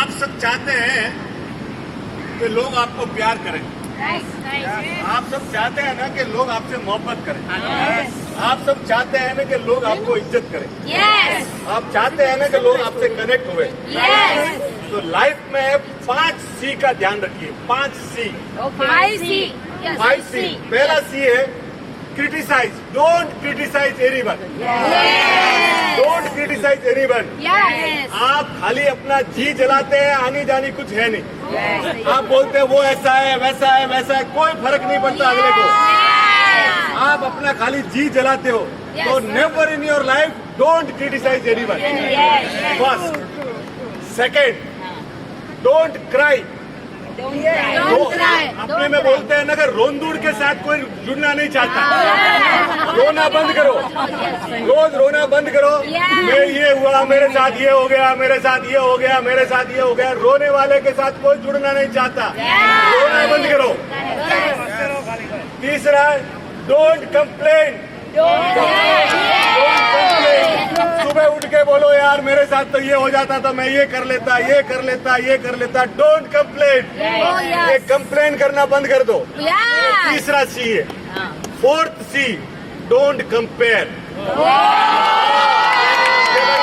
आप सब चाहते हैं कि लोग आपको प्यार करें, आप सब चाहते हैं ना कि लोग आपसे मोहब्बत करें, आप सब चाहते हैं ना कि लोग आपको इज्जत करें, आप चाहते हैं ना कि लोग आपसे कनेक्ट हुए। तो लाइफ में 5 C का ध्यान रखिए, 5 C। 5 C। पहला C है criticise, don't criticise anyone, don't criticise anyone. आप खाली अपना जी जलाते हैं, आनी जानी कुछ है नहीं। आप बोलते हैं वो ऐसा है वैसा है वैसा है, कोई फर्क नहीं पड़ता अगले को, आप अपना खाली जी जलाते हो। तो never in your life don't criticise anyone, first. Second, don't cry. अपने में बोलते हैं ना कि रोंदूड़ के साथ कोई जुड़ना नहीं चाहता, रोना बंद करो, रोज रोना बंद करो। मैं ये हुआ, मेरे साथ ये हो गया, मेरे साथ ये हो गया, मेरे साथ ये हो गया। रोने वाले के साथ कोई जुड़ना नहीं चाहता, रोना बंद करो। तीसरा, डोंट कंप्लेन। सुबह उठ के बोलो यार मेरे साथ तो ये हो जाता तो मैं ये कर लेता, ये कर लेता, ये कर लेता। डोंट कंप्लेन, ये कंप्लेन करना बंद कर दो। तीसरा C है। Fourth C, don't compare.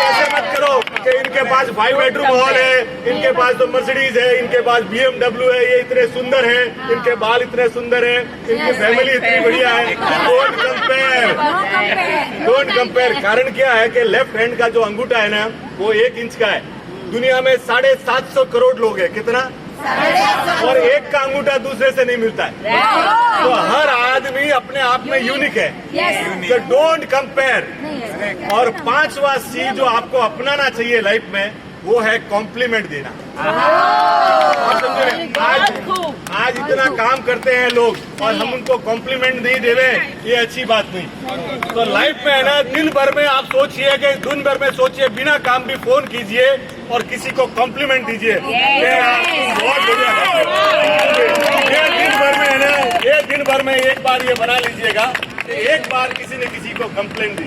ऐसे मत करो कि इनके पास 5 बेडरूम हॉल है, इनके पास तो मर्सिडीज है, इनके पास BMW है, ये इतने सुंदर है, इनके बाल इतने सुंदर है, इनकी फैमिली इतनी बढ़िया है। Don't compare, don't compare. कारण क्या है कि लेफ्ट हैंड का जो अंगूठा है ना वो 1 इंच का है। दुनिया में 750 करोड़ लोग हैं, कितना? और एक का अंगूठा दूसरे से नहीं मिलता है। तो हर आदमी अपने आप में यूनिक है, तो डोंट कंपेयर। और 5वां C जो आपको अपनाना चाहिए लाइफ में वो है कॉम्प्लीमेंट देना। आज इतना काम करते हैं लोग और हम उनको कॉम्प्लीमेंट नहीं दे रहे, ये अच्छी बात नहीं। तो लाइफ में है ना, दिन भर में आप सोचिए कि दिन भर में सोचिए, बिना काम भी फोन कीजिए और किसी को कॉम्प्लीमेंट दीजिए। बहुत बढ़िया ये दिन भर में है ना, ये दिन भर में एक बार ये बना लीजिएगा, एक बार किसी ने किसी को कंप्लेंट दी।